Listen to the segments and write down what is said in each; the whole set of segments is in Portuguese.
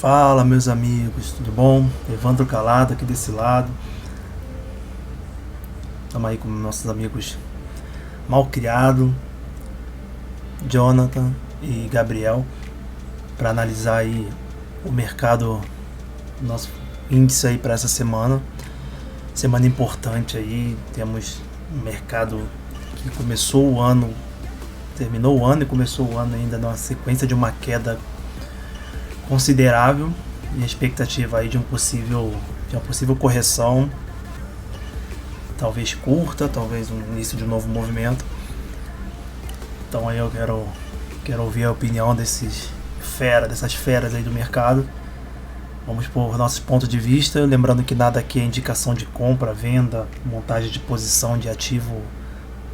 Fala, meus amigos, tudo bom? Evandro Calado aqui desse lado. Estamos aí com nossos amigos Malcriado, Jonathan e Gabriel para analisar aí o mercado, nosso índice aí para essa semana. Semana importante aí, temos um mercado que começou o ano, terminou o ano e começou o ano ainda numa sequência de uma queda considerável e a expectativa aí de uma possível correção, talvez curta, talvez um início de um novo movimento. Então aí eu quero ouvir a opinião dessas feras aí do mercado. Vamos por nossos pontos de vista, lembrando que nada aqui é indicação de compra, venda, montagem de posição de ativo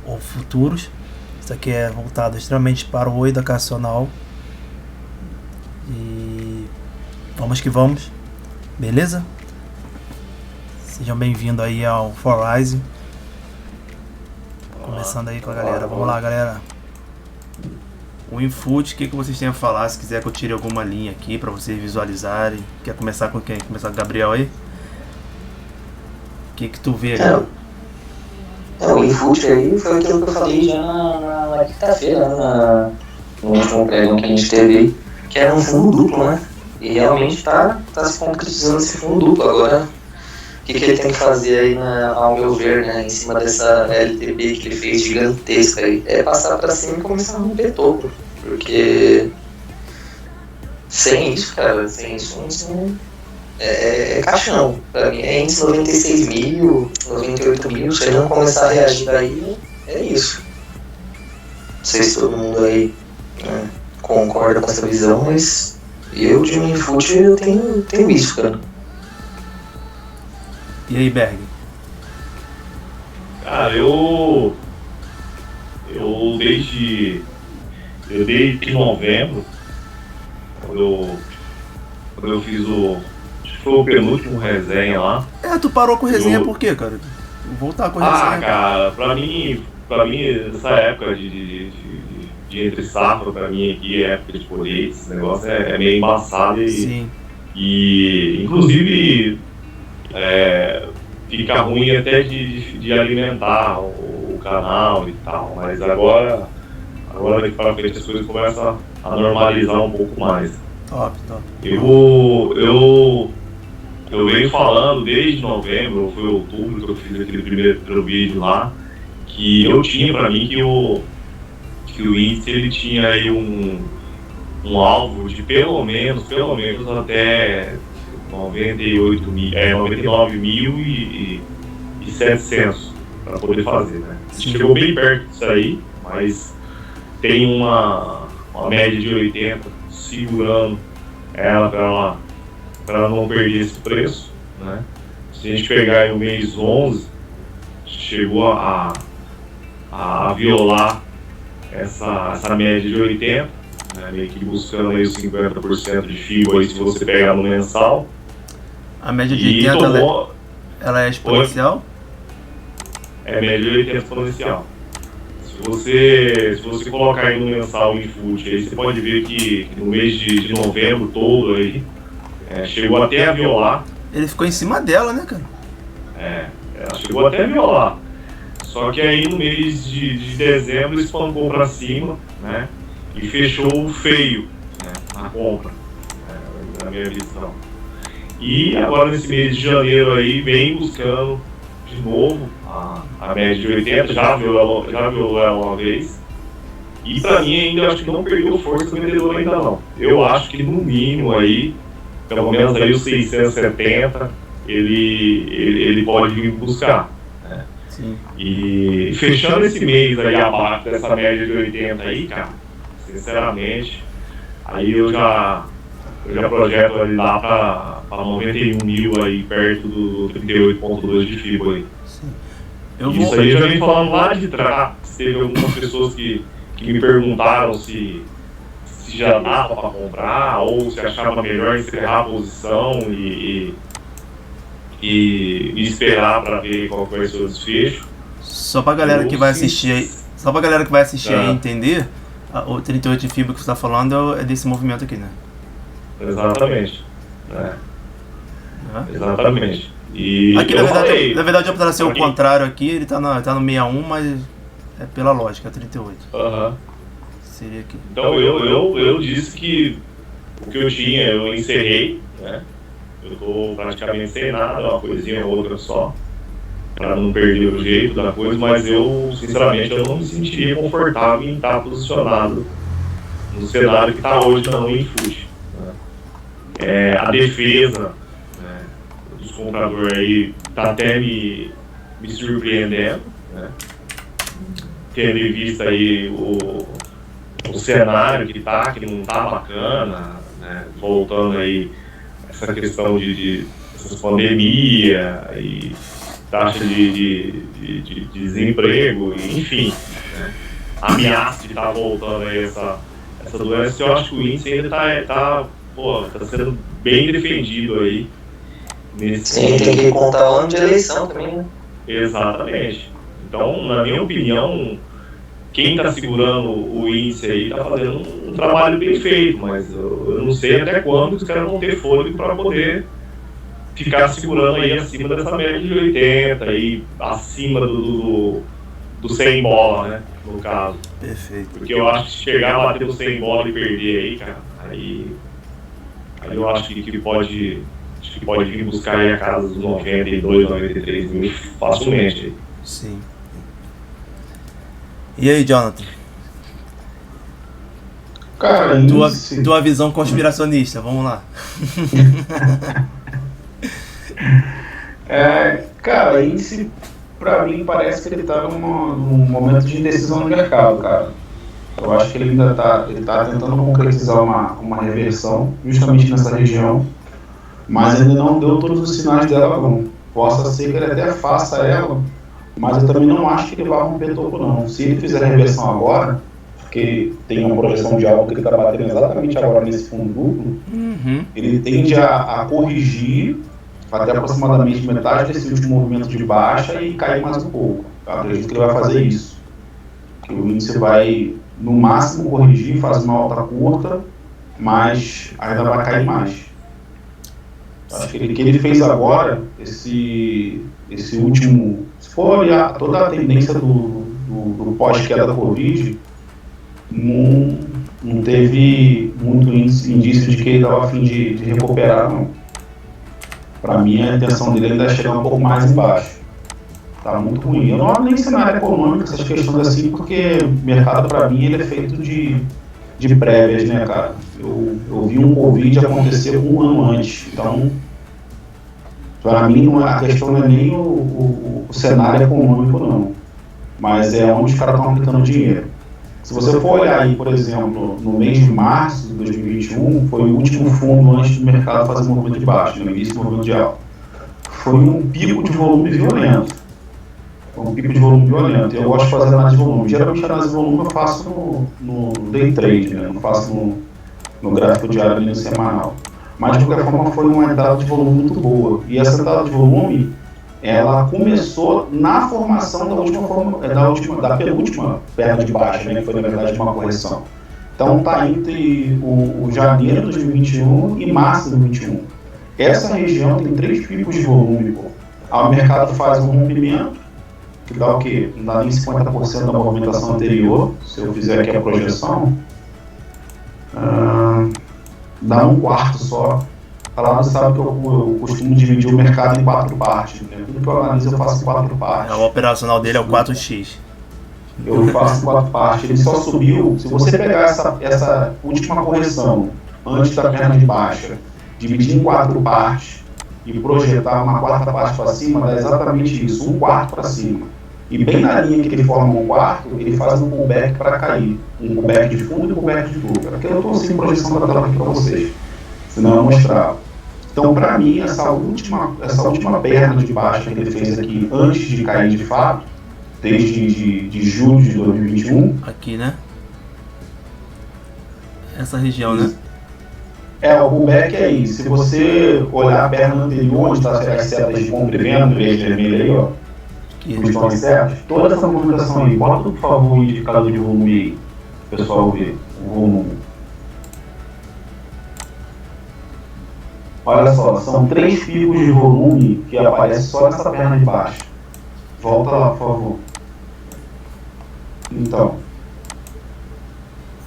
ou futuros. Isso aqui é voltado extremamente para o educacional. E vamos que vamos, beleza? Sejam bem-vindos aí ao Forise. Começando aí com a galera, vamos lá, galera. O Infoot, o que vocês têm a falar? Se quiser que eu tire alguma linha aqui para vocês visualizarem. Quer começar com quem? Começar com o Gabriel aí? O que tu vê aí? O Infoot aí foi aquilo que eu falei já na quinta-feira, no último pregão que a gente teve aí, que era um fundo duplo, né? E realmente tá se concretizando esse fundo duplo. Agora, o que ele tem que fazer aí, ao meu ver, né, em cima dessa LTB que ele fez gigantesca aí, é passar pra cima e começar a romper topo. Porque sem isso, cara, é caixão. Pra mim é índice 96 mil, 98 mil, se ele não começar a reagir daí, é isso. Não sei se todo mundo aí, né, concorda com essa visão, mas eu de Minfoot eu tenho isso, cara. E aí, Berg? Cara, eu desde novembro, quando eu fiz acho que foi o penúltimo resenha lá. Tu parou com resenha por quê, cara? Vou voltar com resenha. Cara, pra mim, essa época de entre safra, pra mim aqui, época de colheita, esse negócio é meio embaçado e inclusive fica ruim até de alimentar o canal e tal, mas agora daqui pra frente as coisas começam a normalizar um pouco mais. Top. Eu venho falando desde novembro, ou foi outubro que eu fiz aquele primeiro vídeo lá, que eu tinha pra mim que o índice ele tinha aí um alvo de pelo menos até 99.700 para poder fazer, né? Chegou bem perto disso aí, mas tem uma média de 80 segurando ela para ela não perder esse preço, né? Se a gente pegar aí o mês 11, chegou a violar essa média de 80, né, meio que buscando aí os 50% de FIBO aí se você pegar no mensal. A média de 80 ela é exponencial? É média de 80 exponencial. Se você colocar aí no mensal em Infoot, aí você pode ver que no mês de novembro todo aí, chegou até a violar. Ele ficou em cima dela, né, cara? Ela chegou até a violar. Só que aí no mês de dezembro espancou para cima, né? E fechou feio, né, na compra, na minha visão. E agora nesse mês de janeiro aí vem buscando de novo a média de 80, já violou ela uma vez. E para mim ainda eu acho que não perdeu força o vendedor ainda não. Eu acho que no mínimo aí, pelo menos aí os 670, ele pode vir buscar. Sim. E fechando esse mês aí abaixo dessa média de 80 aí, cara, sinceramente, aí eu já projeto ali lá para 91 mil aí, perto do 38.2 de FIBO aí. Isso aí eu já vim falando lá de trás. Teve algumas pessoas que me perguntaram se já dava para comprar ou se achava melhor encerrar a posição e esperar para ver qual vai ser o desfecho. Só pra galera que vai assistir aí, aí entender, o 38 de FIBO que você está falando é desse movimento aqui, né? Exatamente. né? Né? Exatamente. E Aqui, eu falei, na verdade, para ser o aqui. contrário aqui, ele tá no 61, mas é pela lógica, 38. Aham. Seria aqui. Então eu disse que o que eu tinha eu encerrei, né? Eu tô praticamente sem nada, uma coisinha ou outra só, para não perder o jeito da coisa, mas eu, sinceramente, eu não me sentiria confortável em estar posicionado no cenário que está hoje na Winfoot. Né? A defesa, né, dos compradores aí está até me surpreendendo, né? Tendo em vista aí o cenário que não tá bacana, né? Voltando aí essa questão de essas pandemia e taxa de desemprego, enfim, né? Ameaça de estar voltando aí essa doença. Eu acho que o índice ainda tá sendo bem defendido aí nesse. Sim, tem que contar o ano de eleição também, né? Exatamente. Então, na minha opinião, quem está segurando o índice aí está fazendo um trabalho bem feito, mas eu não sei até quando os caras vão ter fôlego para poder ficar segurando aí acima dessa média de 80 e acima do 100 bola, né, no caso. Perfeito. Porque eu acho que se chegar a bater no 100 bola e perder aí, cara, aí eu acho que pode vir buscar aí a casa dos 92, 93 mil facilmente. Sim. E aí, Jonathan? Cara, Tua visão conspiracionista, vamos lá. Cara, índice pra mim parece que ele tá num momento de indecisão no mercado, cara. Eu acho que ele ainda tá tentando concretizar uma reversão justamente nessa região, mas ainda não deu todos os sinais dela não. Possa ser que ele até faça ela, mas eu também não acho que ele vai romper topo não. Se ele fizer a reversão agora, porque tem uma projeção de algo que ele está batendo exatamente agora nesse fundo duplo, ele tende a corrigir até aproximadamente metade desse último movimento de baixa e cair mais um pouco. Eu acredito que ele vai fazer isso. Que o índice vai, no máximo, corrigir, fazer uma alta curta, mas ainda vai cair mais. Acho que que ele fez agora, esse último, se for olhar toda a tendência do pós-queda da Covid, não teve muito indício de que ele estava a fim de recuperar, não. Para mim, a intenção dele ainda é chegar um pouco mais embaixo. Tá muito ruim. Eu não olho nem cenário econômico, essas questões assim, porque o mercado, para mim, ele é feito de prévias, né, cara? Eu vi um Covid acontecer um ano antes. Então, para mim, a questão não é nem o cenário econômico, não. Mas é onde os caras estão aplicando dinheiro. Se você for olhar aí, por exemplo, no mês de março de 2021, foi o último fundo antes do mercado fazer um movimento de baixa, no início do movimento de alta. Foi um pico de volume violento. Eu gosto de fazer análise de volume. Geralmente, análise de volume eu faço no day trade, né? Não faço no gráfico diário nem no semanal. Mas, de qualquer forma, foi uma entrada de volume muito boa. E essa entrada de volume, ela começou na formação da penúltima perna de baixa, né, que foi na verdade uma correção. Então está entre o janeiro de 2021 e março de 2021. Essa região tem 3 picos de volume. O mercado faz um rompimento, que dá o quê? Não dá nem 50% da movimentação anterior, se eu fizer aqui a projeção, dá um quarto só. Lá você sabe que eu costumo dividir o mercado em 4 partes, né? Tudo que eu analiso eu faço em 4 partes. O operacional dele é o 4x. Eu faço em 4 partes. Ele só subiu, se você pegar essa última correção antes da perna de baixa, dividir em 4 partes e projetar uma 4ª parte para cima, dá exatamente isso, um quarto para cima. E bem na linha que ele forma um quarto, ele faz um pullback para cair. Um pullback de fundo e um pullback de topo. Aqui eu estou sem projeção da tela aqui para vocês, senão eu mostrava. Então, para mim, essa última perna de baixa que ele fez aqui, antes de cair de fato, desde de julho de 2021... Aqui, né? Essa região, né? O pullback é isso. Se você olhar a perna anterior, onde está as setas de compra e venda, em vez de vermelho aí, ó, os tons certos, toda essa movimentação aí, bota, por favor, o indicador de volume aí, o pessoal ver o volume. Olha só, são 3 picos de volume que aparecem só nessa perna de baixo. Volta lá, por favor. Então,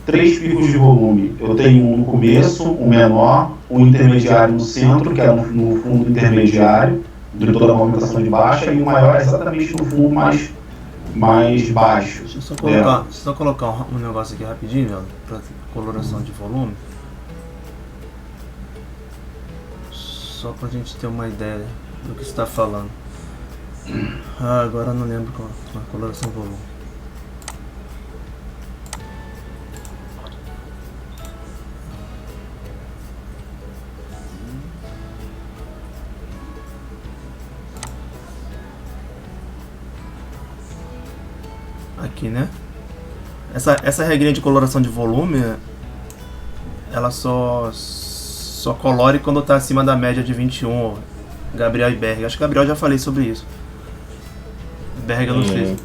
3 picos de volume. Eu tenho um no começo, um menor, um intermediário no centro, que é no fundo intermediário, de toda a movimentação de baixa, e o maior é exatamente no fundo mais baixo. Deixa eu só colocar um negócio aqui rapidinho, velho, para coloração de volume. Só pra gente ter uma ideia do que você está falando. Agora eu não lembro qual a coloração de volume. Aqui, né? Essa regrinha de coloração de volume, ela só colore quando está acima da média de 21, Gabriel e Berg. Acho que Gabriel já falei sobre isso. Berg eu não sei.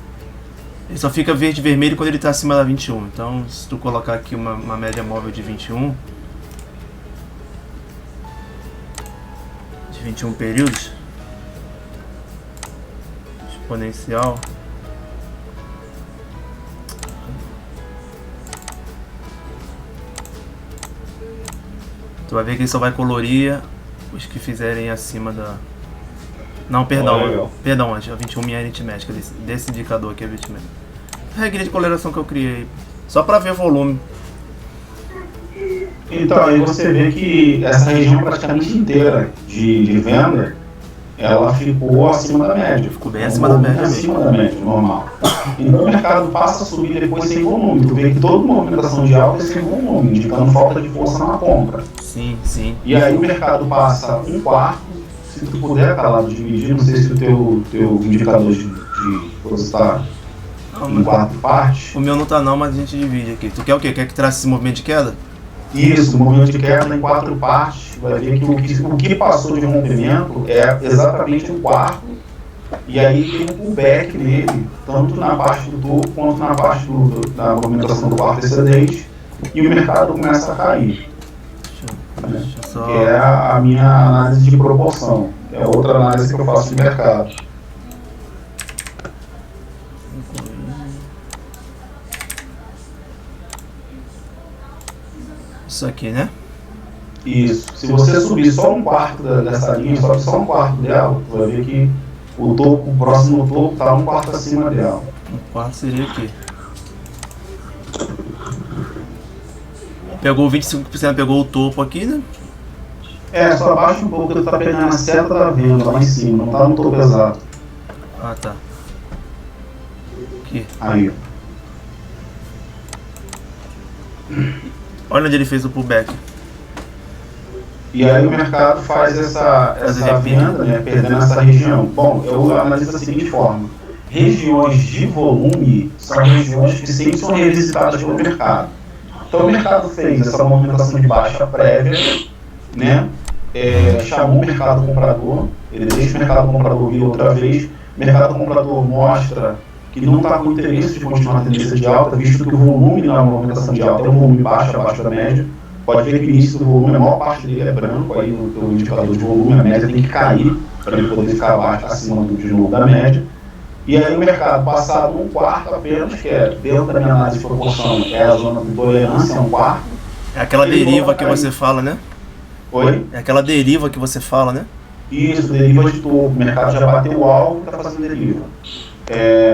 Ele só fica verde e vermelho quando ele está acima da 21. Então, se tu colocar aqui uma média móvel de 21 períodos, exponencial, tu vai ver que ele só vai colorir os que fizerem acima da... Não, perdão, a 21 minha aritmética, desse indicador aqui é aritmética. Regra de coloração que eu criei, só para ver volume. Então, aí você vê que essa região praticamente inteira de venda, ela ficou acima da média. Ficou bem acima da média. Acima da média, normal. Então o mercado passa a subir depois sem volume. Tu vê que toda movimentação de alta é sem volume, indicando falta de força na compra. Sim, sim. E aí o mercado passa um quarto, se tu puder, Calado, dividir, não sei se o teu indicador de força está em 4 partes. O meu não tá não, mas a gente divide aqui. Tu quer o quê? Quer que trace esse movimento de queda? Isso, o movimento de queda em 4 partes. Vai ver que o que passou de rompimento é exatamente um quarto. E aí tem um pullback nele, tanto na parte do topo quanto na parte da movimentação do quarto excedente. E o mercado começa a cair. Que é a minha análise de proporção. É outra análise que eu faço de mercado. Isso aqui, né? Isso. Se você subir só um quarto dessa linha, sobe só um quarto dela, você vai ver que o próximo topo está um quarto acima dela. Um quarto seria aqui. Pegou 25%, pegou o topo aqui, né? Só abaixa um pouco que ele está pegando a seta da venda lá em cima, não está no topo exato. Ah, tá. Aqui. Aí. Olha onde ele fez o pullback. E aí o mercado faz essa venda, né, perdendo essa região. Bom, eu analiso da seguinte forma. Regiões de volume são regiões que sempre são revisitadas pelo mercado. Então o mercado fez essa movimentação de baixa prévia, né, chamou o mercado comprador, ele deixa o mercado comprador vir outra vez, o mercado comprador mostra que não está com interesse de continuar a tendência de alta, visto que o volume na movimentação de alta é um volume baixo, abaixo da média. Pode ver que o início do volume, a maior parte dele é branco, aí o indicador de volume, a média tem que cair para ele poder ficar abaixo, acima de novo da média. E aí o mercado, passado um quarto apenas, que é dentro da minha análise de proporção, é a zona de tolerância, é um quarto. É aquela deriva que você fala, né? Oi? É aquela deriva que você fala, né? Isso, deriva de topo. O mercado já bateu o alvo e está fazendo deriva.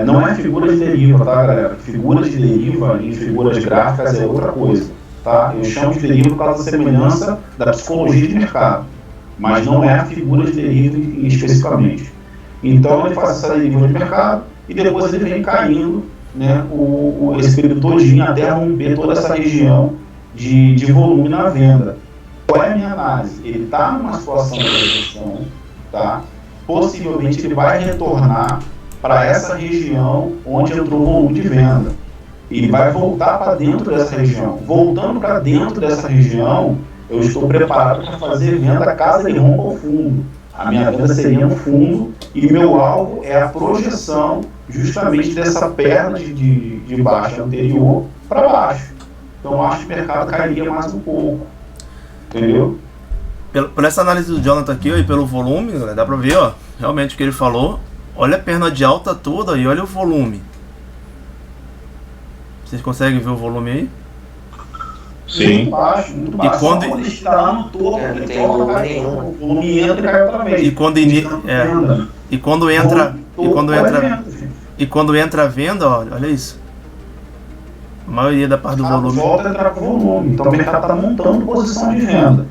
Não é figura de deriva, tá, galera? Figuras de deriva em figuras gráficas é outra coisa, tá? Eu chamo de deriva por causa da semelhança da psicologia de mercado, mas não é a figura de deriva especificamente. Então ele faz essa deriva de mercado e depois ele vem caindo, né, esse período todinho até romper toda essa região de volume na venda. Qual é a minha análise? Ele está numa situação de reversão, tá? Possivelmente ele vai retornar para essa região onde entrou o volume de venda. Ele vai voltar para dentro dessa região. Voltando para dentro dessa região, eu estou preparado para fazer venda caso ele rompa o fundo. A minha venda seria no fundo e meu alvo é a projeção justamente dessa perna de baixa anterior para baixo. Então eu acho que o mercado cairia mais um pouco. Entendeu? Por essa análise do Jonathan aqui, ó, e pelo volume, galera, dá pra ver, ó, realmente o que ele falou. Olha a perna de alta toda e olha o volume. Vocês conseguem ver o volume aí? Sim. Muito baixo, muito baixo. E quando ele está lá no topo, Não ele tem toca, volume cai, nenhum. o volume entra e cai outra vez. e quando entra a venda, ó, olha isso. A maioria da parte do volume. Volta a entrar com volume. Então o mercado está montando posição de venda.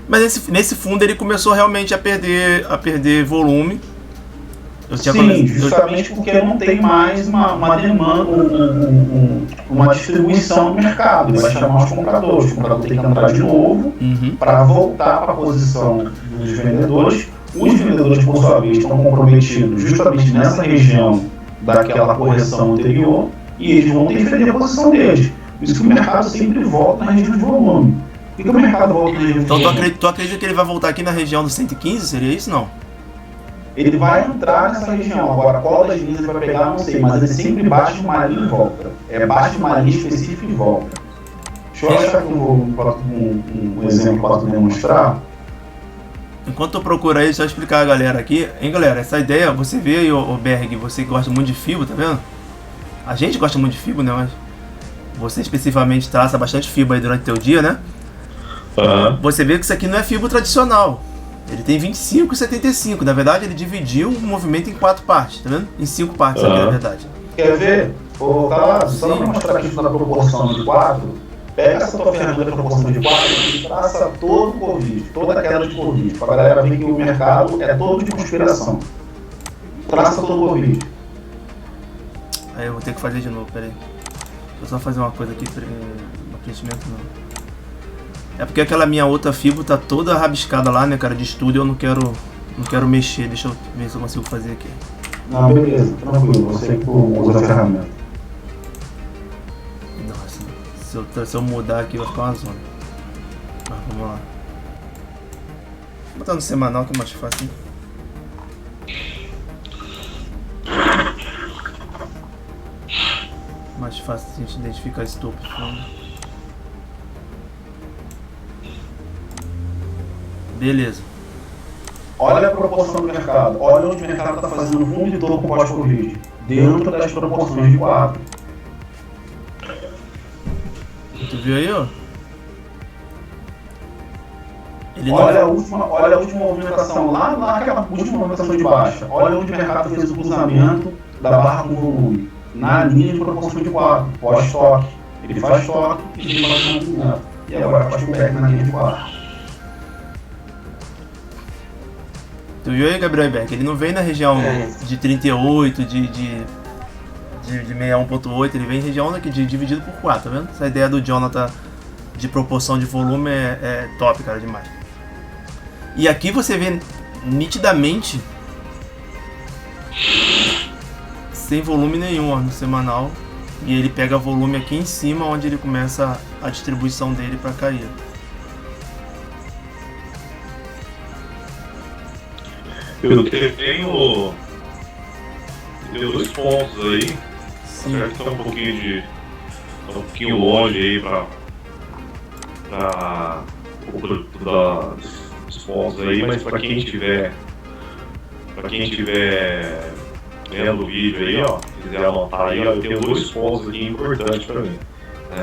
Mas nesse fundo ele começou realmente a perder volume. Sim, justamente porque não tem mais uma demanda, uma distribuição no mercado. Ele vai chamar os compradores. O comprador tem que entrar de novo para voltar para a posição dos vendedores. Os vendedores, por sua vez, estão comprometidos justamente nessa região daquela correção anterior e eles vão defender a posição deles. Por isso que o mercado sempre volta na região de volume. Por que o mercado volta na região de volume? Então tu acredita que ele vai voltar aqui na região dos 115? Seria isso, não? Ele vai entrar nessa região. Agora, qual das linhas ele vai pegar, não sei, mas ele sempre baixa uma linha e volta. Baixa uma linha específica e volta. Deixa eu achar aqui um exemplo para tu demonstrar. Enquanto tu procura aí, só explicar a galera aqui. Hein, galera, essa ideia, você vê aí, o Berg, você que gosta muito de FIBO, tá vendo? A gente gosta muito de FIBO, né? Mas você especificamente traça bastante FIBO aí durante o teu dia, né? Você vê que isso aqui não é FIBO tradicional. Ele tem 25,75. Na verdade, ele dividiu o movimento em 4 partes, tá vendo? Em 5 partes aqui, na verdade. Quer ver? Vou voltar lá, só para mostrar aqui na proporção de 4. Pega essa tua ferramenta de proporção de 4 e traça todo o Covid, toda a queda de Covid, para a galera ver que o mercado é todo de conspiração. Traça todo o Covid. Aí eu vou ter que fazer de novo, peraí. Deixa eu só fazer uma coisa aqui, no preenchimento não. É porque aquela minha outra FIBO tá toda rabiscada lá, né, cara, de estúdio, eu não quero mexer, deixa eu ver se eu consigo fazer aqui. Não, beleza, tranquilo, você que usa a ferramenta. Nossa, se eu mudar aqui vai ficar uma zona. Mas vamos lá. Vou botar no semanal que é mais fácil, hein? Mais fácil a gente identificar esse topo de fundo. Beleza. Olha a proporção do mercado, olha onde o mercado está fazendo fundo e topo pós-Covid, dentro das proporções de 4. Tu viu aí, ó? Olha a última movimentação, lá naquela última movimentação de baixa. Olha onde o mercado fez o cruzamento da barra com volume. Na linha de proporção de 4, pós-toque. Ele faz toque e ele faz movimento. E agora faz o back na linha de 4. Tu viu aí, Gabriel Beck? Ele não vem na região de 38, de 61.8, ele vem em região aqui dividido por 4, tá vendo? Essa ideia do Jonathan de proporção de volume é top, cara, demais. E aqui você vê nitidamente sem volume nenhum, ó, no semanal. E ele pega volume aqui em cima, onde ele começa a distribuição dele para cair. Eu tenho 2 pontos aí. Certo, tá um pouquinho longe aí dos pontos aí, mas para quem tiver vendo o vídeo aí, ó, quiser anotar aí, ó, eu tenho 2 pontos aqui importantes para mim, né?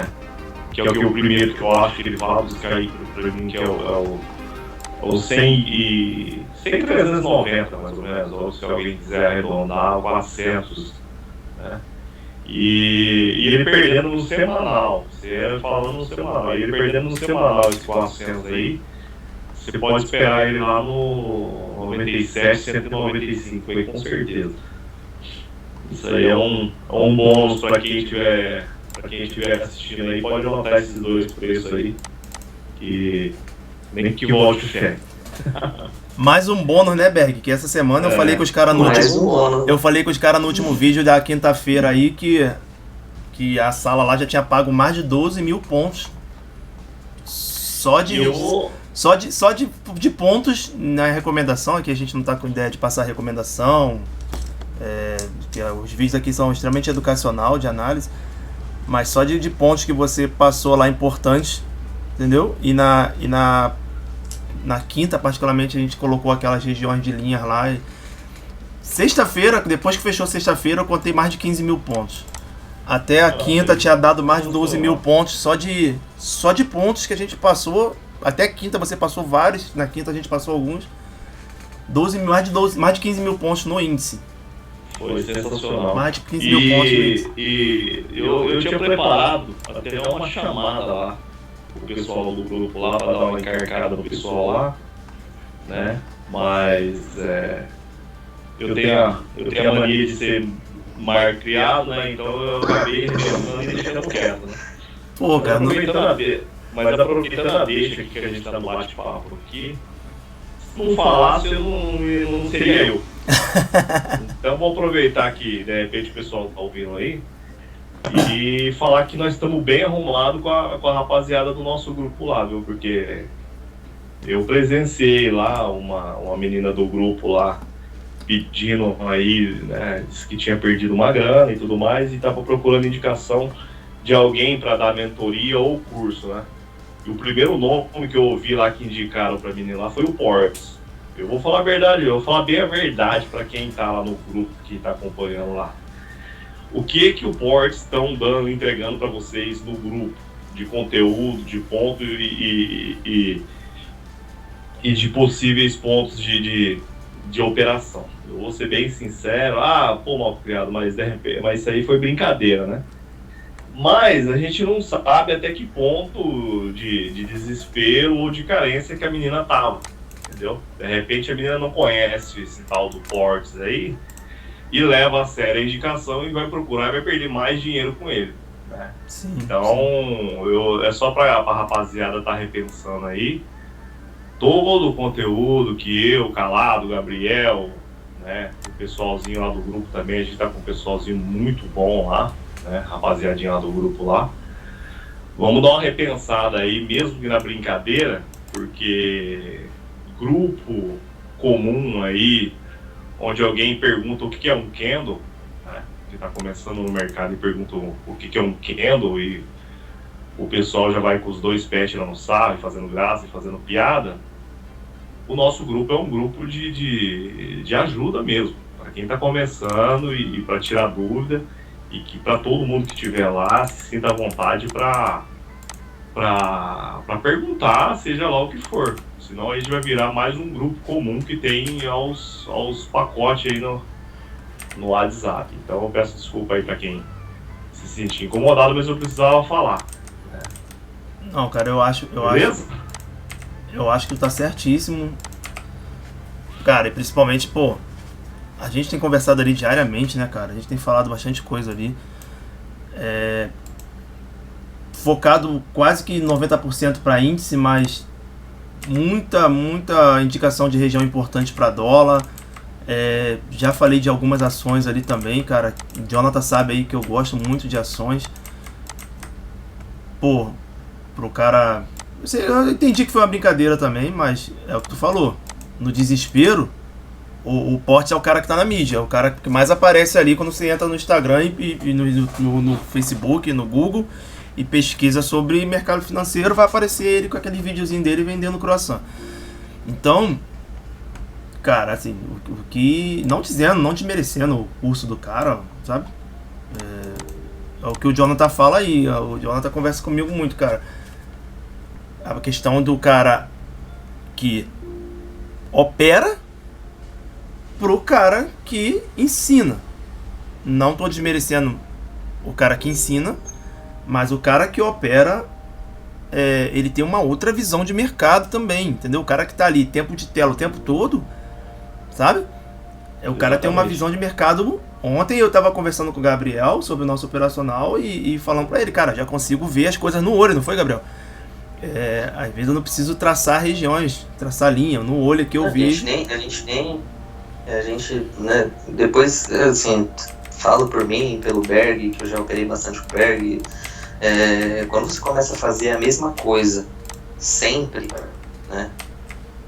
Que é o primeiro que eu acho que ele fala dos cair para mim, que é o 100,390 mais ou menos, ou se alguém quiser arredondar, 400, né? E ele perdendo no semanal, você falando no semanal, ele perdendo no semanal esses 400 aí, você pode esperar ele lá no 97, 195 aí com certeza. Isso aí é um bônus para quem estiver assistindo aí, pode anotar esses 2 preços aí, que nem que volte o cheque. Mais um bônus, né, Berg? Que essa semana eu falei com os caras no último vídeo da quinta-feira aí que a sala lá já tinha pago mais de 12 mil pontos. Só de pontos na recomendação. Aqui a gente não tá com ideia de passar recomendação. Que os vídeos aqui são extremamente educacional, de análise. Mas só de pontos que você passou lá importantes, entendeu? E Na quinta, particularmente, a gente colocou aquelas regiões de linhas lá. Sexta-feira, depois que fechou sexta-feira, eu contei mais de 15 mil pontos. Até a quinta tinha dado mais de 12 mil pontos só de pontos que a gente passou. Até a quinta você passou vários, na quinta a gente passou alguns. Mais de 15 mil pontos no índice. Foi sensacional. Mais de 15 mil pontos no índice. E eu tinha preparado até uma chamada lá, o pessoal do grupo lá, para dar uma encarcada no pessoal lá, né? Mas eu tenho a mania de ser mal criado, né? Então eu acabei repensando e deixando quieto, né? Pô, cara, mas aproveitando a deixa que a gente tá no bate-papo aqui, se não falasse eu não seria eu. Então vou aproveitar que de repente o pessoal tá ouvindo aí e falar que nós estamos bem arrumados com a rapaziada do nosso grupo lá, viu? Porque eu presenciei lá uma menina do grupo lá pedindo aí, né, disse que tinha perdido uma grana e tudo mais, e estava procurando indicação de alguém para dar mentoria ou curso, né? E o primeiro nome que eu ouvi lá que indicaram para mim lá foi o Portes. Eu vou falar a verdade, eu vou falar bem a verdade para quem tá lá no grupo, que tá acompanhando lá. O que o Portes estão entregando para vocês no grupo de conteúdo, de ponto e de possíveis pontos de operação? Eu vou ser bem sincero, mal criado, mas isso aí foi brincadeira, né? Mas a gente não sabe até que ponto de desespero ou de carência que a menina tava, entendeu? De repente a menina não conhece esse tal do Portes aí e leva a sério a indicação e vai procurar e vai perder mais dinheiro com ele, né? Sim, então, é só pra rapaziada tá repensando aí. Todo o conteúdo que eu, Calado, Gabriel, né, o pessoalzinho lá do grupo também, a gente tá com um pessoalzinho muito bom lá, né, rapaziadinha lá do grupo lá. Vamos dar uma repensada aí, mesmo que na brincadeira, porque grupo comum aí, onde alguém pergunta o que é um candle, né, que tá começando no mercado e pergunta o que é um candle, e o pessoal já vai com os dois pés tirando sarro, fazendo graça e fazendo piada. O nosso grupo é um grupo de ajuda mesmo, para quem está começando e para tirar dúvida, e que para todo mundo que estiver lá se sinta à vontade para perguntar, seja lá o que for. Senão a gente vai virar mais um grupo comum que tem aos pacotes aí no WhatsApp. Então eu peço desculpa aí para quem se sentir incomodado, mas eu precisava falar. Não, cara, eu acho que tu tá certíssimo. Cara, e principalmente, pô, a gente tem conversado ali diariamente, né, cara? A gente tem falado bastante coisa ali. Focado quase que 90% para índice, mas muita indicação de região importante para dólar. Já falei de algumas ações ali também, cara. O Jonathan sabe aí que eu gosto muito de ações. Pô, pro cara... Eu entendi que foi uma brincadeira também, mas é o que tu falou. No desespero, o Portes é o cara que tá na mídia, é o cara que mais aparece ali quando você entra no Instagram e no Facebook, no Google, e pesquisa sobre mercado financeiro, vai aparecer ele com aquele videozinho dele vendendo croissant. Então, cara, assim, o que... Não desmerecendo o curso do cara, sabe? É o que o Jonathan fala aí, o Jonathan conversa comigo muito, cara. A questão do cara que opera pro cara que ensina. Não tô desmerecendo o cara que ensina, mas o cara que opera, ele tem uma outra visão de mercado também, entendeu? O cara que tá ali, tempo de tela o tempo todo, sabe? O cara tem uma visão de mercado. Ontem eu tava conversando com o Gabriel sobre o nosso operacional e falando pra ele, cara, já consigo ver as coisas no olho, não foi, Gabriel? Às vezes eu não preciso traçar regiões, traçar linha, no olho que eu vejo. A gente, né, depois, assim, falo por mim, pelo Berg, que eu já operei bastante com o Berg, quando você começa a fazer a mesma coisa, sempre, né,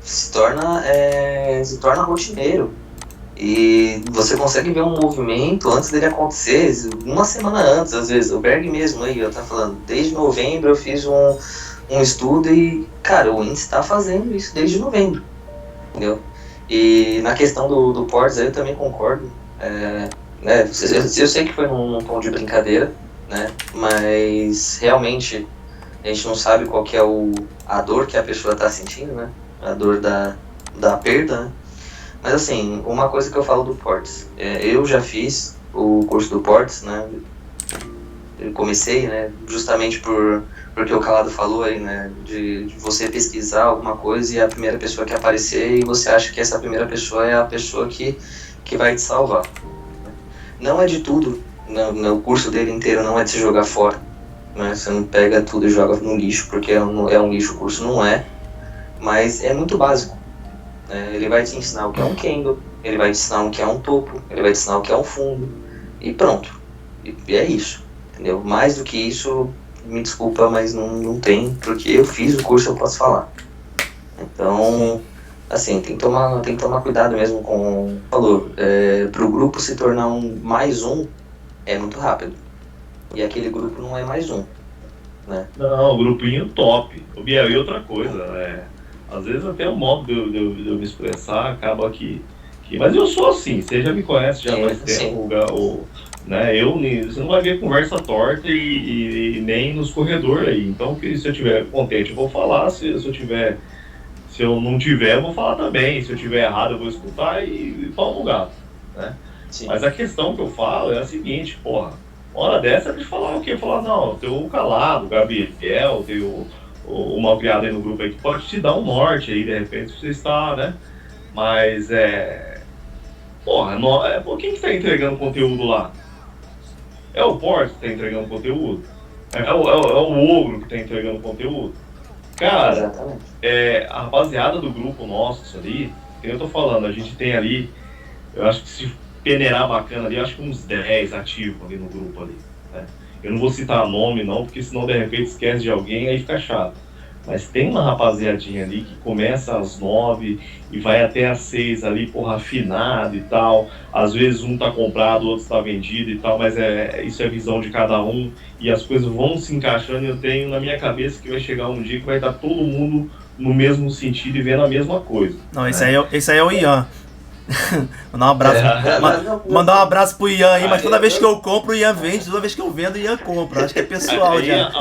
se torna rotineiro. E você consegue ver um movimento antes dele acontecer, uma semana antes, às vezes. O Berg mesmo aí, eu tava falando, desde novembro eu fiz um estudo e, cara, o índice tá fazendo isso desde novembro, entendeu? E na questão do Portes, eu também concordo, né, eu sei que foi num tom de brincadeira, né, mas realmente a gente não sabe qual que é a dor que a pessoa tá sentindo, né, a dor da perda, né. Mas assim, uma coisa que eu falo do Portes, eu já fiz o curso do Portes, né, eu comecei, né, justamente porque o Calado falou aí, né, de você pesquisar alguma coisa e a primeira pessoa que aparecer e você acha que essa primeira pessoa é a pessoa que vai te salvar. Não é de tudo, no curso dele inteiro não é de se jogar fora, né, você não pega tudo e joga no lixo, porque é um lixo, o curso não é, mas é muito básico. Ele vai te ensinar o que é um kendo, ele vai te ensinar o que é um topo, ele vai te ensinar o que é um fundo, e pronto. E é isso, entendeu? Mais do que isso, me desculpa, mas não tem, porque eu fiz o curso, eu posso falar. Então, assim, tem que tomar cuidado mesmo com... Falou, pro grupo se tornar mais um, é muito rápido. E aquele grupo não é mais um, né? Não, grupinho top. O Biel, e outra coisa, às vezes até o modo de eu me expressar acaba que... Mas eu sou assim, você já me conhece já há mais tempo, né? Você não vai ver conversa torta e nem nos corredores aí. Então, se eu estiver contente, eu vou falar. Se eu não tiver, eu vou falar também. Se eu tiver errado, eu vou escutar e pau no gato, né? Sim. Mas a questão que eu falo é a seguinte, porra, hora dessa é de falar o quê? Falar, não, tem o Calado, o Gabriel, tem o Malcriado aí no grupo aí que pode te dar um norte aí, de repente, se você está, né? Mas porra, quem que tá entregando conteúdo lá? É o Porte que tá entregando conteúdo? É o Ogro que tá entregando conteúdo? Cara, Exatamente. A rapaziada do grupo nosso ali, que eu tô falando, a gente tem ali, eu acho que se peneirar bacana ali, acho que uns 10 ativos ali no grupo ali, né? Eu não vou citar nome não, porque senão de repente esquece de alguém, aí fica chato. Mas tem uma rapaziadinha ali que começa às 9 e vai até às 6 ali, porra, afinado e tal. Às vezes um tá comprado, o outro tá vendido e tal, mas isso é visão de cada um. E as coisas vão se encaixando e eu tenho na minha cabeça que vai chegar um dia que vai estar todo mundo no mesmo sentido e vendo a mesma coisa. Não, esse aí é o Ian. Mandar um abraço. Mandar um abraço pro Ian aí, mas toda vez que eu compro, o Ian vende, toda vez que eu vendo, o Ian compra. Acho que é pessoal aí, já.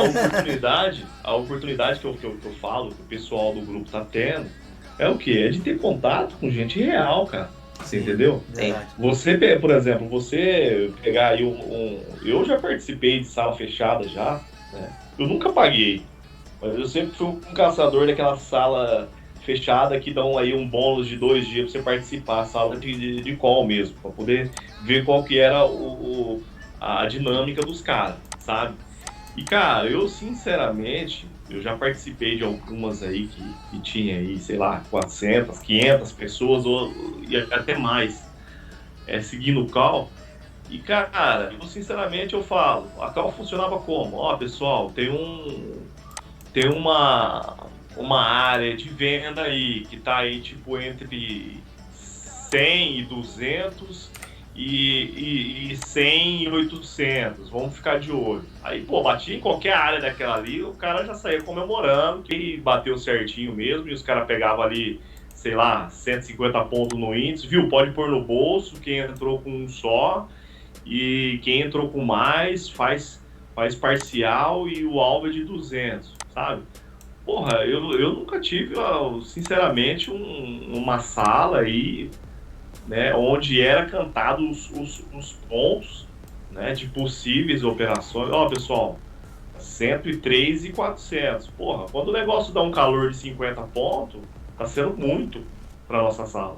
A oportunidade que eu falo, que o pessoal do grupo tá tendo, é o quê? É de ter contato com gente real, cara. Você entendeu? Verdade. Você, por exemplo, você pegar aí eu já participei de sala fechada já, né? Eu nunca paguei, mas eu sempre fui um caçador daquela sala fechada que dão aí um bônus de 2 dias pra você participar, sala de call mesmo, pra poder ver qual que era a dinâmica dos caras, sabe? E cara, eu sinceramente, eu já participei de algumas aí que tinha aí, sei lá, 400, 500 pessoas e até mais seguindo o call. E cara, sinceramente eu falo, a call funcionava como? Ó, pessoal, tem uma área de venda aí que tá aí tipo entre 100 e 200 e 100 e 800, vamos ficar de olho. Aí, pô, batia em qualquer área daquela ali, o cara já saía comemorando que bateu certinho mesmo e os caras pegavam ali, sei lá, 150 pontos no índice, viu? Pode pôr no bolso, quem entrou com um só e quem entrou com mais faz parcial e o alvo é de 200, sabe? Porra, eu nunca tive, sinceramente, uma sala aí, né, onde era cantado os pontos, né, de possíveis operações. Ó, pessoal, 103 e 400. Porra, quando o negócio dá um calor de 50 pontos, tá sendo muito pra nossa sala.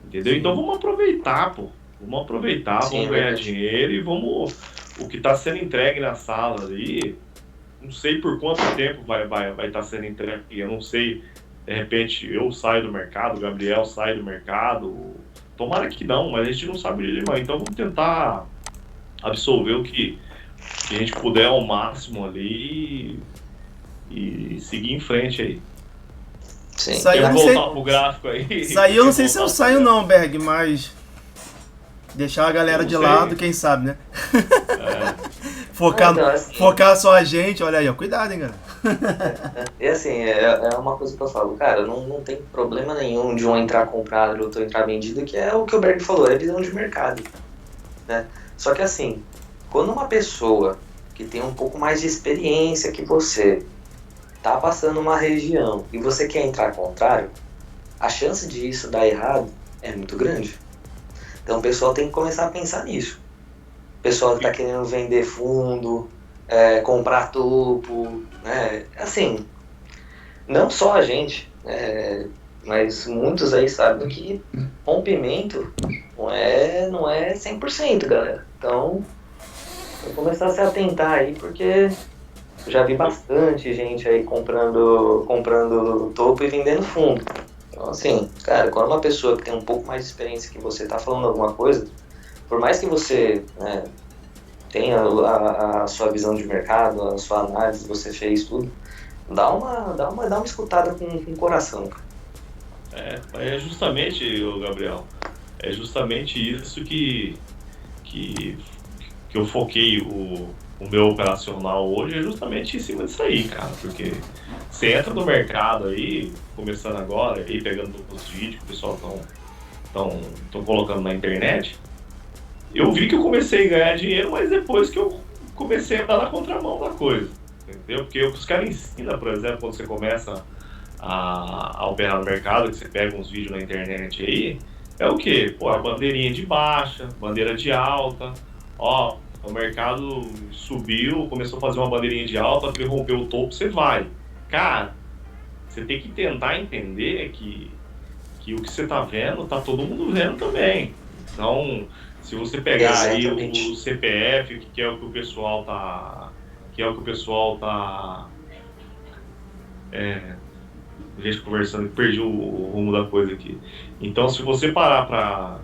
Entendeu? Sim. Então vamos aproveitar, pô. Vamos aproveitar, sim, vamos ganhar dinheiro e vamos... O que tá sendo entregue na sala ali... Não sei por quanto tempo vai estar sendo entregue, eu não sei, de repente eu saio do mercado, o Gabriel sai do mercado, tomara que não, mas a gente não sabe direito, então vamos tentar absorver o que a gente puder ao máximo ali e seguir em frente aí. Sim. Quero voltar pro gráfico aí. Isso aí eu não sei se eu saio não, Berg, mas deixar a galera de lado, quem sabe, né? Focar só a gente, olha aí, ó. Cuidado, hein, galera. E assim, é uma coisa que eu falo, cara, não tem problema nenhum de um entrar comprado e outro entrar vendido, que é o que o Berg falou, é visão de mercado, né? Só que assim, quando uma pessoa que tem um pouco mais de experiência que você tá passando uma região e você quer entrar contrário, a chance de isso dar errado é muito grande. Então o pessoal tem que começar a pensar nisso. O pessoal que tá querendo vender fundo, comprar topo, né? Assim, não só a gente, mas muitos aí sabem que rompimento não é 100%, galera. Então, vou começar a se atentar aí, porque eu já vi bastante gente aí comprando topo e vendendo fundo. Então, assim, cara, quando uma pessoa que tem um pouco mais de experiência que você tá falando alguma coisa, por mais que você, né, tenha a sua visão de mercado, a sua análise, você fez tudo, dá uma escutada com o coração, cara. É justamente, Gabriel, é justamente isso que eu foquei o meu operacional hoje, é justamente em cima disso aí, cara, porque você entra no mercado aí, começando agora, aí pegando os vídeos que o pessoal estão colocando na internet, eu vi que eu comecei a ganhar dinheiro, mas depois que eu comecei a dar na contramão da coisa, entendeu? Porque os caras ensinam, por exemplo, quando você começa a operar no mercado, que você pega uns vídeos na internet aí, é o quê? Pô, a bandeirinha de baixa, bandeira de alta, ó, o mercado subiu, começou a fazer uma bandeirinha de alta, para romper o topo, você vai. Cara, você tem que tentar entender que o que você tá vendo, tá todo mundo vendo também. Então, se você pegar aí o CPF, que é o que o pessoal tá... gente conversando, perdi o rumo da coisa aqui. Então, se você parar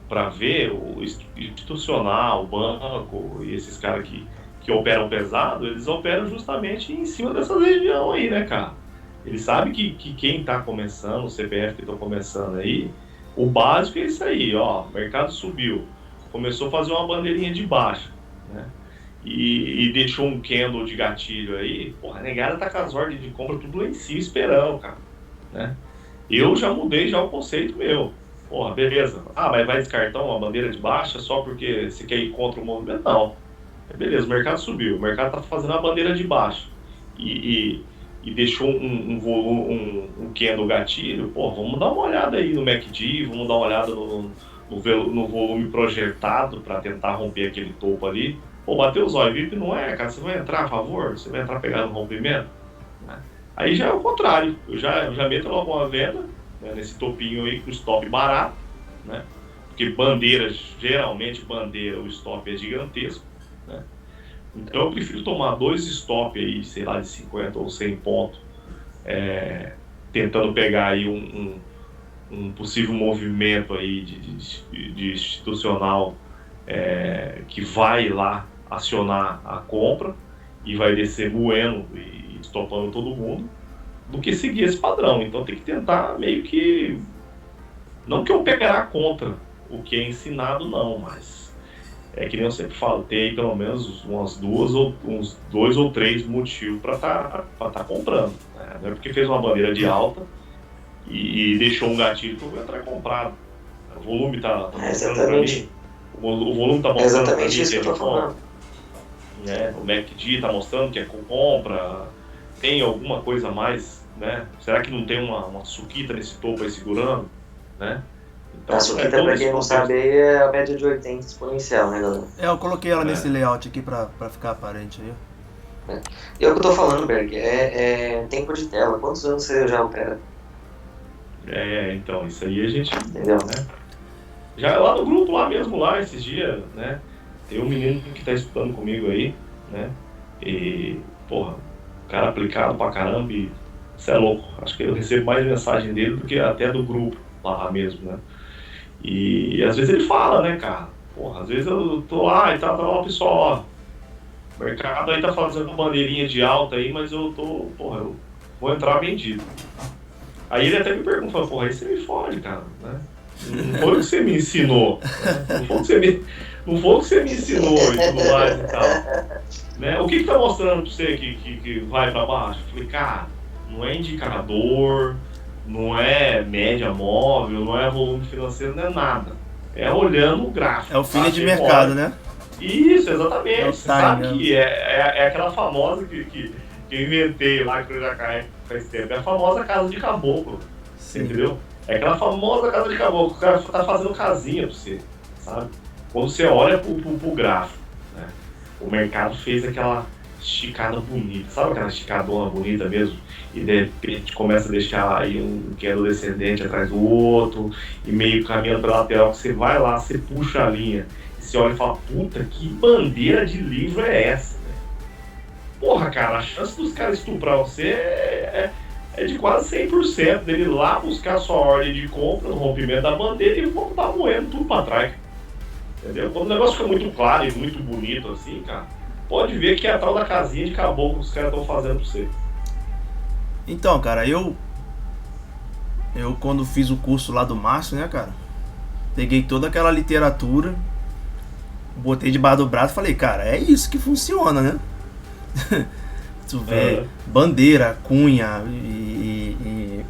para ver o institucional, o banco e esses caras que operam pesado, eles operam justamente em cima dessas regiões aí, né, cara? Eles sabem que quem tá começando, o CPF que tá começando aí, o básico é isso aí, ó, o mercado subiu, começou a fazer uma bandeirinha de baixa, né? E deixou um candle de gatilho aí, porra, a negada tá com as ordens de compra tudo lá em cima esperando, cara, né? Eu já mudei já o conceito meu. Porra, beleza. Ah, mas vai descartar uma bandeira de baixa só porque você quer ir contra o movimento? Não. Beleza, o mercado subiu, o mercado tá fazendo a bandeira de baixa e deixou um candle gatilho. Pô, vamos dar uma olhada aí no MACD, vamos dar uma olhada no volume projetado para tentar romper aquele topo ali. Pô, bateu os olhos, viu que não é, cara, você vai entrar a favor? Você vai entrar pegando rompimento? Né? Aí já é o contrário, eu já meto logo uma venda, né, nesse topinho aí com stop barato, né? Porque geralmente bandeira, o stop é gigantesco, né? Então eu prefiro tomar 2 stop aí, sei lá, de 50 ou 100 pontos, tentando pegar aí um possível movimento aí de institucional que vai lá acionar a compra e vai descer moendo e estopando todo mundo, do que seguir esse padrão. Então tem que tentar meio que, não que eu pegará contra o que é ensinado não, mas que nem eu sempre falo, tem aí pelo menos uns 2 ou 3 motivos para tá comprando, né? Não é porque fez uma bandeira de alta e deixou um gatilho que eu vou entrar comprado. O volume tá mostrando para mim, o volume tá mostrando para mim, isso que eu tô falando. O MACD tá mostrando que é com compra. Tem alguma coisa a mais, né? Será que não tem uma suquita nesse topo aí segurando, né? Então, a suquita, pra quem não sabe, é a média de 80 exponencial, né, galera? Eu coloquei ela nesse layout aqui pra ficar aparente aí. E é o que eu tô falando, Berg, tempo de tela. Quantos anos você já opera? Então, isso aí a gente... Entendeu? Né? Já lá no grupo, lá mesmo, lá esses dias, né? Tem um menino que tá estudando comigo aí, né? E, porra, o cara aplicado pra caramba e você é louco. Acho que eu recebo mais mensagem dele do que até do grupo lá mesmo, né? E às vezes ele fala, né, cara? Porra, às vezes eu tô lá e tá lá o pessoal, ó. O mercado aí tá fazendo uma bandeirinha de alta aí, mas eu vou entrar vendido. Aí ele até me pergunta, porra, aí você me fode, cara, né? Não foi o que você me ensinou, né? Não foi o que Não foi o que você me ensinou e tudo mais e tal. Né? O que tá mostrando pra você que vai pra baixo? Eu falei, cara, não é indicador, não é média móvel, não é volume financeiro, não é nada. É olhando o gráfico. É o feeling de mercado, né? Isso, exatamente. É o Você sabe time, que é aquela famosa que eu inventei lá, que eu já caí faz tempo. É a famosa casa de caboclo. Sim. Entendeu? É aquela famosa casa de caboclo. O cara tá fazendo casinha pra você, sabe? Quando você olha pro gráfico, né? O mercado fez aquela esticada bonita. Sabe aquela esticadona bonita mesmo? E de repente começa a deixar aí um queda descendente atrás do outro, e meio caminhando pela lateral, que você vai lá, você puxa a linha. Você olha e fala, puta, que bandeira de livro é essa, né? Porra, cara, a chance dos caras estuprar você é de quase 100% dele ir lá buscar sua ordem de compra no rompimento da bandeira e voltar moendo tudo pra trás. Entendeu? Quando o negócio fica muito claro e muito bonito assim, cara, pode ver que é a tal da casinha de caboclo que os caras estão fazendo pra você. Então, cara, eu quando fiz o curso lá do Márcio, né, cara, peguei toda aquela literatura, botei debaixo do braço e falei, cara, é isso que funciona, né? Tu vê bandeira, cunha e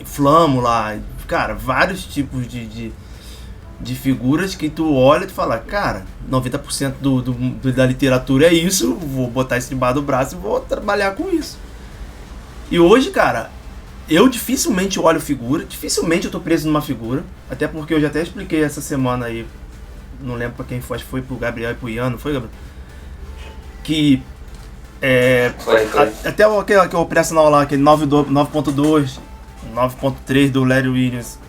flâmula, cara, vários tipos de figuras que tu olha e tu fala, cara, 90% da literatura é isso, vou botar isso debaixo do braço e vou trabalhar com isso. E hoje, cara, eu dificilmente olho figura, dificilmente eu tô preso numa figura, até porque eu já até expliquei essa semana aí, não lembro pra quem foi, acho que foi pro Gabriel e pro Ian, não foi, Gabriel? Que Foi. até aquele operacional lá, aquele 9.2, 9.3 do Larry Williams,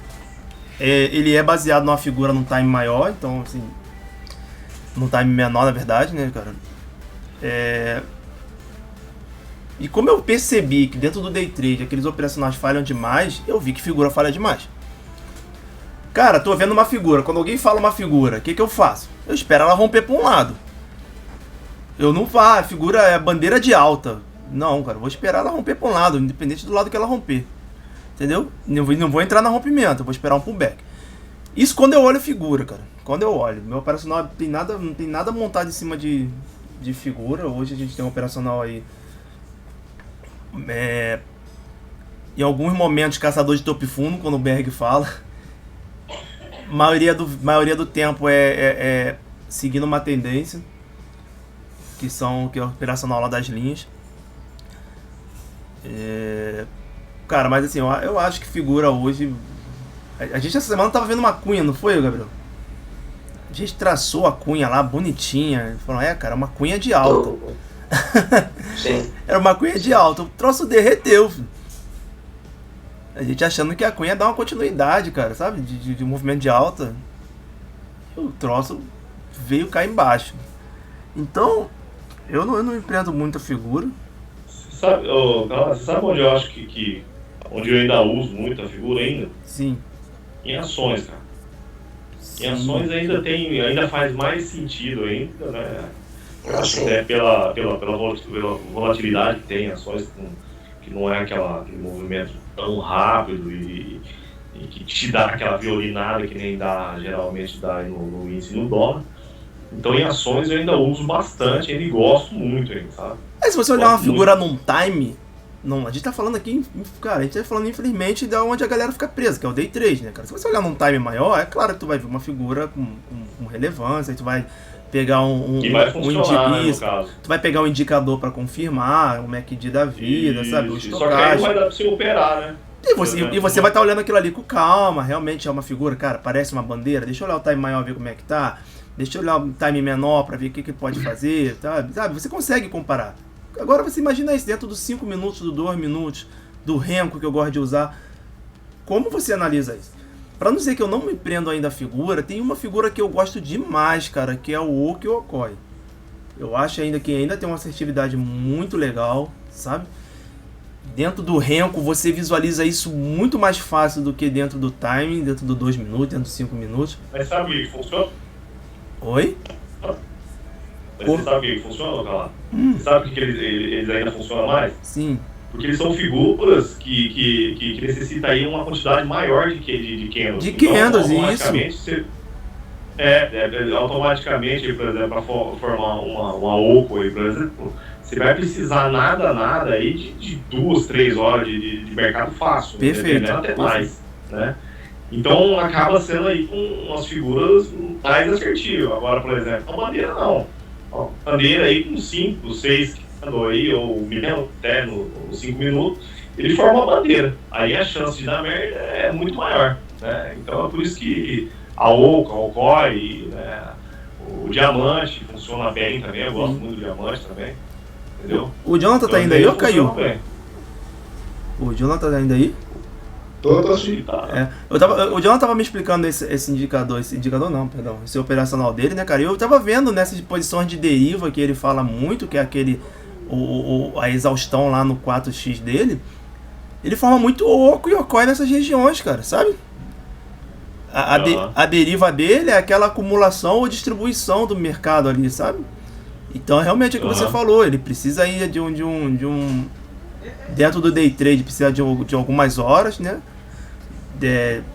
ele é baseado numa figura num time maior, então assim, num time menor na verdade, né, cara? E como eu percebi que dentro do day trade aqueles operacionais falham demais, eu vi que figura falha demais. Cara, tô vendo uma figura, quando alguém fala uma figura, o que eu faço? Eu espero ela romper pra um lado. Eu não vá, a figura é bandeira de alta. Não, cara, eu vou esperar ela romper pra um lado, independente do lado que ela romper. Entendeu? Não vou entrar no rompimento, eu vou esperar um pullback. Isso quando eu olho a figura, cara. Quando eu olho. Meu operacional não tem nada montado em cima de figura. Hoje a gente tem um operacional aí. Em alguns momentos, caçador de topo fundo, quando o Berg fala. Maioria do tempo é seguindo uma tendência. Que é o operacional lá das linhas. Cara, mas assim, eu acho que figura hoje... A gente essa semana tava vendo uma cunha, não foi, Gabriel? A gente traçou a cunha lá, bonitinha. Falou, cara, uma cunha de alta. Sim. Era uma cunha de alta. O troço derreteu, filho. A gente achando que a cunha dá uma continuidade, cara, sabe? De movimento de alta. O troço veio cá embaixo. Então, eu não empreendo muito a figura. Sabe, você sabe onde eu acho que onde eu ainda uso muito a figura ainda? Sim. Em ações, cara. Sim. Em ações ainda faz mais sentido ainda, né? Assim, Até pela volatilidade que tem em ações, que não é aquele movimento tão rápido e que te dá aquela violinada que nem geralmente dá no índice no dólar. Então em ações eu ainda uso bastante, ainda gosto muito, ainda, sabe? Se você olhar uma figura num time, a gente tá falando aqui, cara, a gente tá falando infelizmente de onde a galera fica presa, que é o day trade, né, cara? Se você olhar num time maior, é claro que tu vai ver uma figura com relevância, aí tu vai pegar um indicador, tu vai pegar um indicador para confirmar, um MACD da vida, sabe? O só que aí não vai dar pra você operar, né? E você vai estar olhando aquilo ali com calma, realmente é uma figura, cara, parece uma bandeira, deixa eu olhar o time maior, ver como é que tá, deixa eu olhar o time menor para ver o que pode fazer, sabe? Você consegue comparar. Agora você imagina isso dentro dos 5 minutos, dos 2 minutos, do Renko que eu gosto de usar. Como você analisa isso? Para não dizer que eu não me prendo ainda a figura, tem uma figura que eu gosto demais, cara, que é o Oki Okoi. Eu acho ainda que ainda tem uma assertividade muito legal, sabe? Dentro do Renko você visualiza isso muito mais fácil do que dentro do timing, dentro do 2 minutos, dentro dos 5 minutos. Mas sabe o que funciona? Oi? Mas você sabe o que funciona, Calado? Você sabe que eles ainda funcionam mais? Sim. Porque eles são figuras que necessitam aí uma quantidade maior de candles. De candles, isso. Automaticamente, por exemplo, para formar uma OCO aí, por exemplo, você vai precisar nada aí de 2, 3 horas de mercado fácil, Perfeito. Dependendo até mais, né? Então acaba sendo aí com umas figuras mais assertivas. Agora, por exemplo, a bandeira não. A bandeira aí com 5, 6 que andou aí, ou menos até nos 5 minutos, ele forma uma bandeira. Aí a chance de dar merda é muito maior, né? Então é por isso que a Oca, o COI, né, o Diamante funciona bem também, eu gosto muito do Diamante também, entendeu? O Jonathan tá ainda aí ou caiu? Bem. O Jonathan tá ainda aí? Tô assim. O Jonathan tava me explicando esse indicador não, perdão, esse operacional dele, né, cara? Eu tava vendo nessas posições de deriva que ele fala muito, que é aquele, a exaustão lá no 4x dele, ele forma muito oco e ocói nessas regiões, cara, sabe? A deriva dele é aquela acumulação ou distribuição do mercado ali, sabe? Então realmente é o que você falou, ele precisa ir de um dentro do day trade, precisa de algumas horas, né?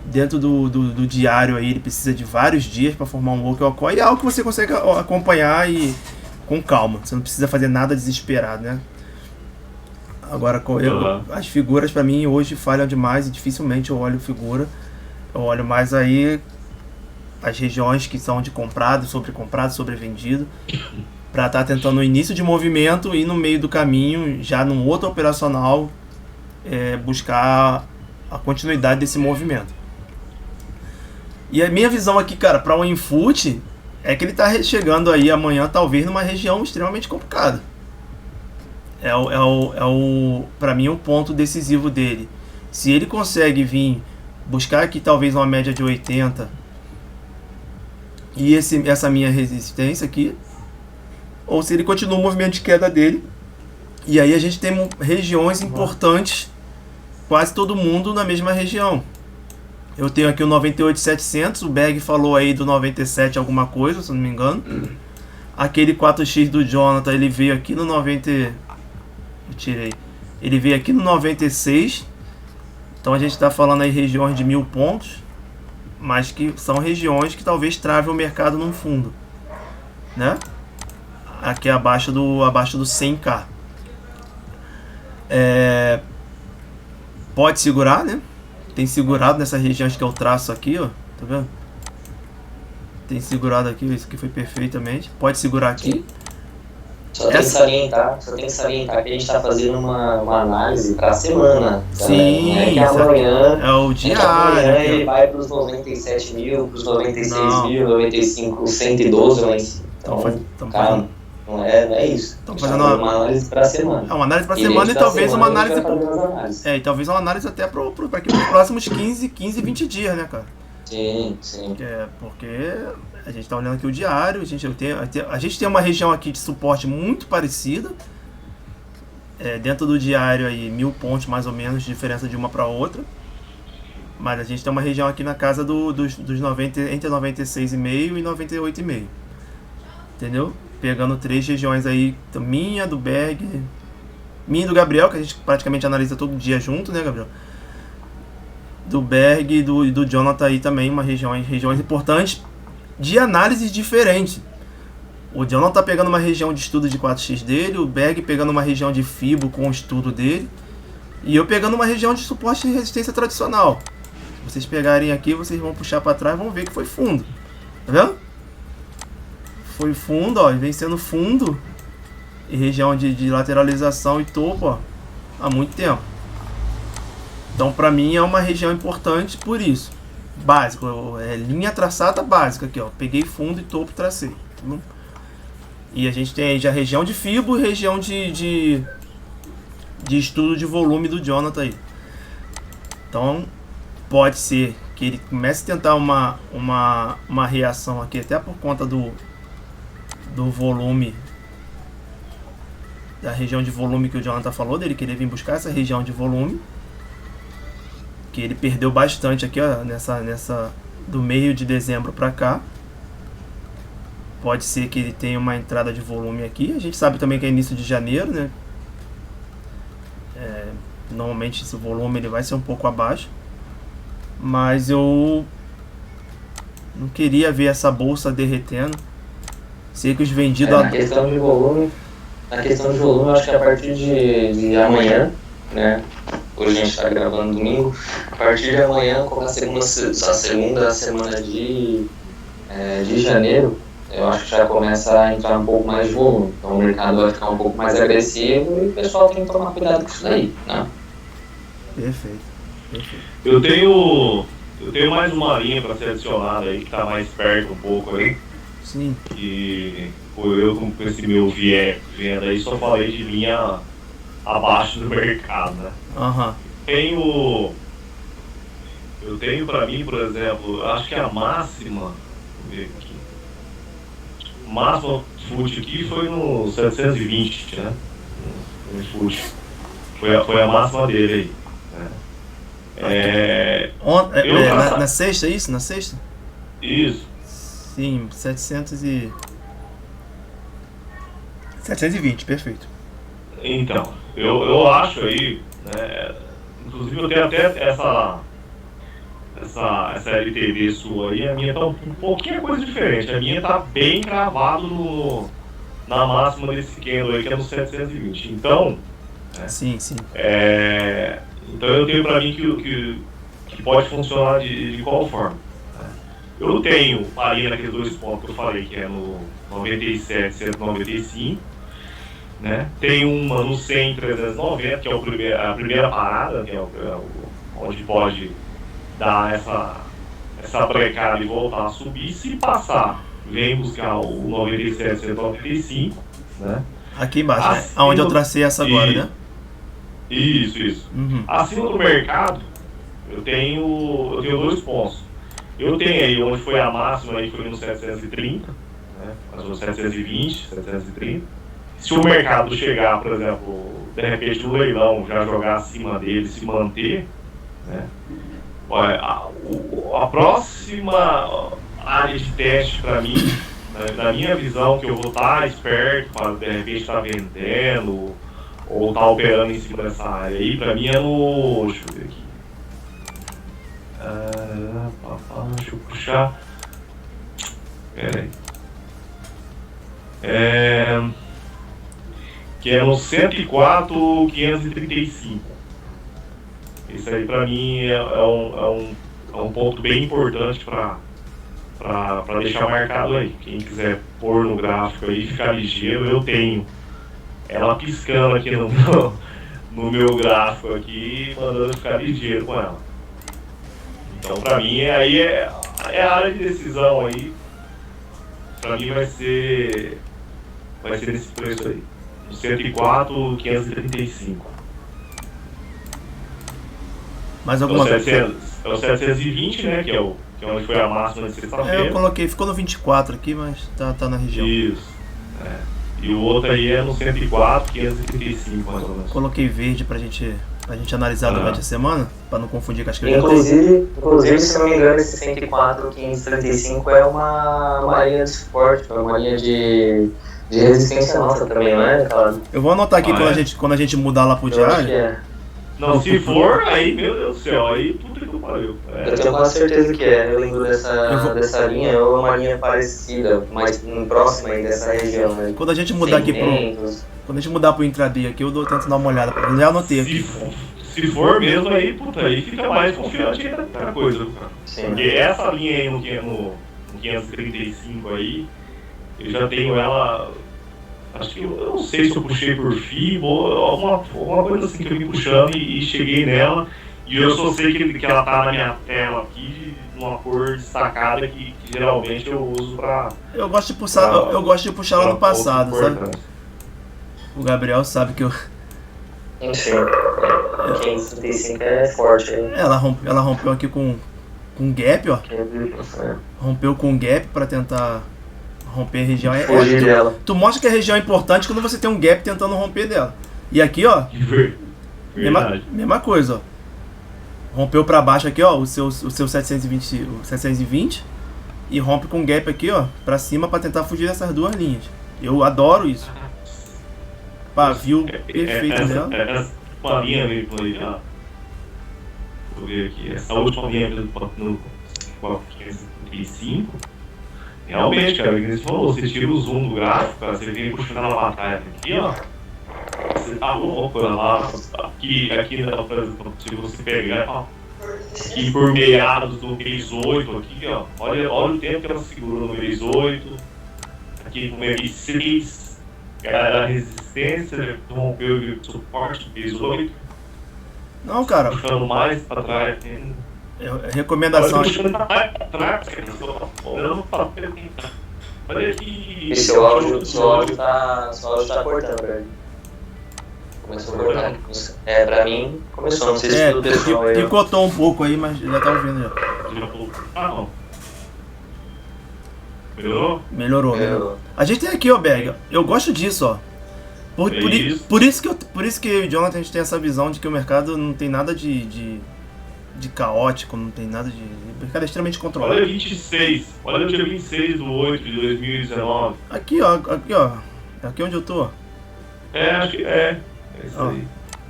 Dentro do diário aí, ele precisa de vários dias para formar um oco e ocói, e é algo que você consegue acompanhar e com calma, você não precisa fazer nada desesperado, né? Agora, as figuras para mim hoje falham demais e dificilmente eu olho figura. Eu olho mais aí as regiões que são de comprado, sobrevendido, para estar tentando no início de movimento e no meio do caminho, já num outro operacional, buscar a continuidade desse movimento. E a minha visão aqui, cara, para o Infut é que ele está chegando aí amanhã, talvez, numa região extremamente complicada. Para mim, o ponto decisivo dele. Se ele consegue vir buscar aqui talvez uma média de 80 e essa minha resistência aqui, ou se ele continua o movimento de queda dele, e aí a gente tem regiões importantes, quase todo mundo na mesma região. Eu tenho aqui o 98.700, o Berg falou aí do 97 alguma coisa, se não me engano. Aquele 4x do Jonathan, ele veio aqui no 90, ele veio aqui no 96. Então a gente está falando aí regiões de 1000 pontos, mas que são regiões que talvez travem o mercado num fundo, né? Aqui abaixo do 100k. Pode segurar, né? Tem segurado nessa região, acho que é o traço aqui, ó. Tá vendo? Tem segurado aqui, isso aqui foi perfeitamente. Pode segurar aqui. Só tem que salientar que a gente está fazendo uma análise para a semana. Sim, né? Que amanhã é o diário. Amanhã ele vai para os 97 mil, para os 96 mil, 95, 112, mas então, calma, não é isso. Estamos fazendo uma análise para a semana. Uma análise para a semana e talvez uma análise. E talvez uma análise até para os próximos 15, 20 dias, né, cara? Sim. Porque a gente está olhando aqui o diário, a gente tem uma região aqui de suporte muito parecida. Dentro do diário aí 1000 pontos mais ou menos de diferença de uma para outra. Mas a gente tem uma região aqui na casa dos 90, entre 96,5 e 98,5. Entendeu? Pegando 3 regiões aí, minha, do Berg, minha e do Gabriel, que a gente praticamente analisa todo dia junto, né, Gabriel? Do Berg e do Jonathan aí também, regiões importantes de análises diferentes. O Jonathan tá pegando uma região de estudo de 4x dele, o Berg pegando uma região de FIBO com o estudo dele, e eu pegando uma região de suporte e resistência tradicional. Se vocês pegarem aqui, vocês vão puxar para trás e vão ver que foi fundo. Tá vendo? Foi fundo, ó, vem sendo fundo e região de lateralização e topo, ó, há muito tempo. Então, para mim, é uma região importante por isso. Básico, linha traçada básica aqui, ó. Peguei fundo e topo, tracei. Tá bom? E a gente tem aí já região de FIBO e região de estudo de volume do Jonathan aí. Então, pode ser que ele comece a tentar uma reação aqui, até por conta do volume, da região de volume que o Jonathan falou, dele querer vir buscar essa região de volume. Que ele perdeu bastante aqui, ó, nessa do meio de dezembro para cá. Pode ser que ele tenha uma entrada de volume aqui. A gente sabe também que é início de janeiro, né? Normalmente esse volume ele vai ser um pouco abaixo, mas eu Não queria ver essa bolsa derretendo. Sei que os vendidos... Na questão de volume, eu acho que a partir de amanhã, né? Hoje a gente está gravando domingo. A partir de amanhã, com a segunda semana de janeiro, eu acho que já começa a entrar um pouco mais de volume. Então o mercado vai ficar um pouco mais agressivo e o pessoal tem que tomar cuidado com isso daí, né? Perfeito. Eu tenho mais uma linha para ser adicionada aí, que está mais perto um pouco aí. Sim. E eu com esse meu venda aí só falei de linha abaixo do mercado, né? Aham. Eu tenho para mim, por exemplo, acho que a máxima, vamos ver aqui, o máximo FUT aqui foi no 720, né? No FUT. Foi a máxima dele aí. Né? Na sexta, é isso? Na sexta? Isso. Sim, 720, perfeito. Então, eu acho aí, né, inclusive eu tenho até essa LTV sua aí, a minha tá um pouquinho coisa diferente, a minha tá bem cravado na máxima desse candle aí, que é no 720, então... Né, sim. Então eu tenho pra mim que pode funcionar de qual forma. Né? Eu tenho ali naqueles dois pontos que eu falei, que é no 97, 195, né? Tem uma no 100, 390, que é a primeira parada, que é onde pode dar essa brecada e voltar a subir. Se passar, vem buscar o 97, 195, né? Aqui embaixo, né? Onde eu tracei essa agora, né? Isso. Uhum. Acima do mercado, eu tenho dois pontos. Eu tenho aí onde foi a máxima, aí foi no 730, né? Mas no 720, 730. Se o mercado chegar, por exemplo, de repente no leilão, já jogar acima dele, se manter, né? Olha, a próxima área de teste para mim, na minha visão, que eu vou estar esperto para de repente estar vendendo ou estar operando em cima dessa área aí, para mim é no... Deixa eu ver aqui. Deixa eu puxar. Pera aí. Que é no 104,535. Isso aí para mim é um ponto bem importante para deixar marcado aí. Quem quiser pôr no gráfico aí, ficar ligeiro, eu tenho ela piscando aqui no meu gráfico aqui, mandando ficar ligeiro com ela. Então para mim aí é a área de decisão aí. Para mim vai ser nesse preço aí. 104,535. Mais alguma coisa? É o 720, né? Que é onde foi a máxima de sexta-feira. Eu coloquei, ficou no 24 aqui, mas tá na região. Isso. E o outro aí é no 104,535, mais ou menos. Coloquei verde pra gente analisar durante a semana, pra não confundir com as que Inclusive, se não me engano, esse 104,535 é uma linha de suporte, é uma linha de resistência nossa também, não é, Claudio? Eu vou anotar aqui quando a gente mudar lá pro diário. Não, se for, aí, meu Deus do céu, aí puta que pariu. Eu tenho quase certeza que é. Eu lembro dessa linha, é uma linha parecida, mais próxima aí dessa região, né? Quando a gente mudar aqui quando a gente mudar pro intraday aqui, eu tento dar uma olhada. Eu já anotei aqui. Se for mesmo, aí, puta, aí fica mais confiante ainda na coisa, cara. Sim. Porque essa linha aí no 535 aí, eu já tenho ela. Acho que eu não sei se eu puxei por FIBO ou alguma coisa assim que eu vim puxando e cheguei nela. E eu só sei que ela tá na minha tela aqui, numa cor destacada que geralmente eu uso pra... Eu gosto de puxar lá no passado, sabe? O Gabriel sabe que eu... Enfim, 535 é forte aí. Ela rompeu aqui com gap, ó. Rompeu com gap pra tentar... romper a região dela. Tu mostra que a região é importante quando você tem um gap tentando romper dela. E aqui, ó, mesma coisa, ó. Rompeu pra baixo aqui, ó, o seu 720 e rompe com gap aqui, ó, pra cima pra tentar fugir dessas duas linhas. Eu adoro isso. Pavio perfeito dela. Uma linha ali, vou ver aqui. Essa última linha ficou a 535. Realmente, cara, o que você falou, você tira o zoom do gráfico, cara, você vem puxando a batalha aqui, ó. Você tá louco lá, aqui não, por exemplo, se você pegar, ó, aqui por meados do mês 8, aqui, ó, olha o tempo que ela segurou no mês 8, aqui no mês 6, a resistência, rompeu o suporte do mês 8. Não, cara. Puxando mais pra trás. Recomendação. Puxando mais pra trás, cara. Eu não falo perguntar. Olha aqui. Seu áudio tá cortando, velho. Começou a cortar. Pra mim, começou. Não sei se tudo pessoal aí. Picotou um pouco aí, mas já tá ouvindo já. Não. Melhorou? Melhorou. A gente tem aqui, ó, Berg. Eu gosto disso, ó. Por isso que eu e o Jonathan a gente tem essa visão de que o mercado não tem nada de caótico, não tem nada de. O mercado é extremamente controlado. Olha 26. Olha o dia 26 do 8 de 2019. Aqui, ó. Aqui onde eu tô. Acho que é. É isso aí.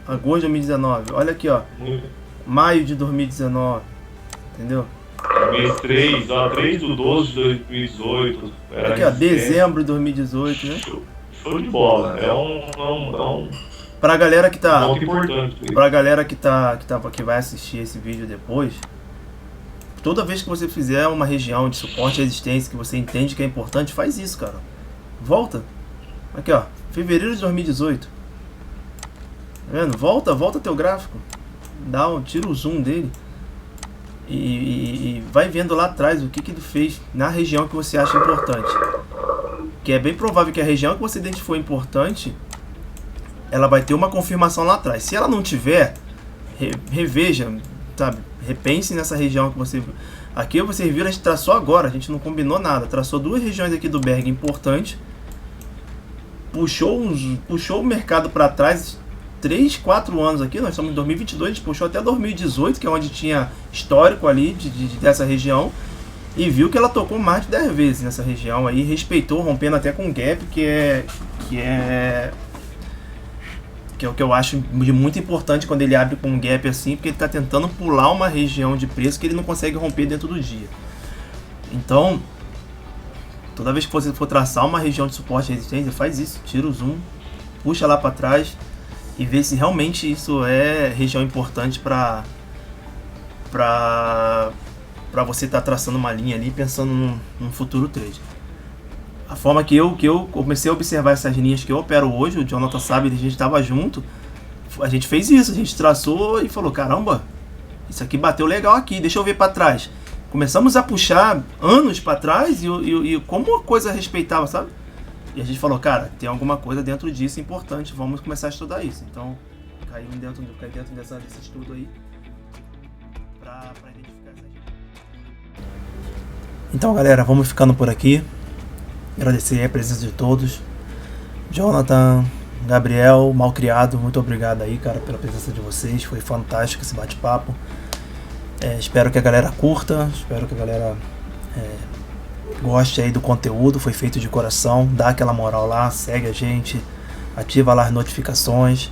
Agosto de 2019. Olha aqui, ó. Maio de 2019. Entendeu? Mês 3, ó. 3 do 12 de 2018. Aqui, ó. Dezembro de 2018, né? Show de bola. É um pra galera que tá. ponto importante. Pra galera que vai assistir esse vídeo depois. Toda vez que você fizer uma região de suporte à resistência que você entende que é importante, faz isso, cara. Volta. Aqui, ó. Fevereiro de 2018. Tá vendo? Volta teu gráfico. Tira o zoom dele. E vai vendo lá atrás o que ele fez na região que você acha importante. Que é bem provável que a região que você identificou importante, ela vai ter uma confirmação lá atrás. Se ela não tiver, reveja, sabe? Repense nessa região que você... Aqui vocês viram, a gente traçou agora, a gente não combinou nada. Traçou duas regiões aqui do Berg importantes. Puxou o mercado para trás 3, 4 anos aqui. Nós estamos em 2022, a gente puxou até 2018, que é onde tinha histórico ali dessa região. E viu que ela tocou mais de 10 vezes nessa região aí. Respeitou, rompendo até com gap, que é o que eu acho de muito importante quando ele abre com um gap assim, porque ele está tentando pular uma região de preço que ele não consegue romper dentro do dia. Então, toda vez que você for traçar uma região de suporte e resistência, faz isso, tira o zoom, puxa lá para trás e vê se realmente isso é região importante para você estar traçando uma linha ali pensando num futuro trade. A forma que eu comecei a observar essas linhas que eu opero hoje, o Jonathan sabe, a gente estava junto, a gente fez isso, a gente traçou e falou, caramba, isso aqui bateu legal aqui, deixa eu ver para trás. Começamos a puxar anos para trás e como a coisa respeitava, sabe? E a gente falou, cara, tem alguma coisa dentro disso importante, vamos começar a estudar isso. Então, caí dentro desse estudo aí para identificar essa gente. Então, galera, vamos ficando por aqui. Agradecer a presença de todos. Jonathan, Gabriel, Malcriado, muito obrigado aí, cara, pela presença de vocês. Foi fantástico esse bate-papo. Espero que a galera curta, espero que a galera goste aí do conteúdo. Foi feito de coração. Dá aquela moral lá, segue a gente, ativa lá as notificações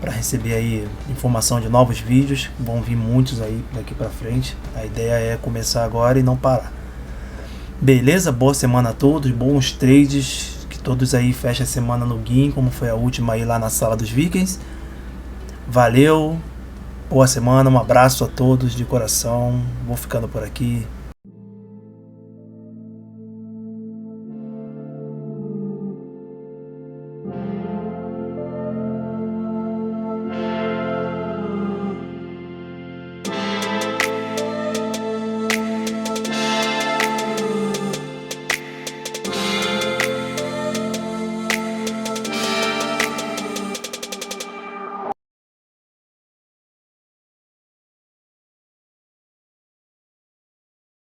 para receber aí informação de novos vídeos. Vão vir muitos aí daqui para frente. A ideia é começar agora e não parar. Beleza? Boa semana a todos, bons trades, que todos aí fechem a semana no GIN, como foi a última aí lá na sala dos Vikings. Valeu, boa semana, um abraço a todos de coração, vou ficando por aqui.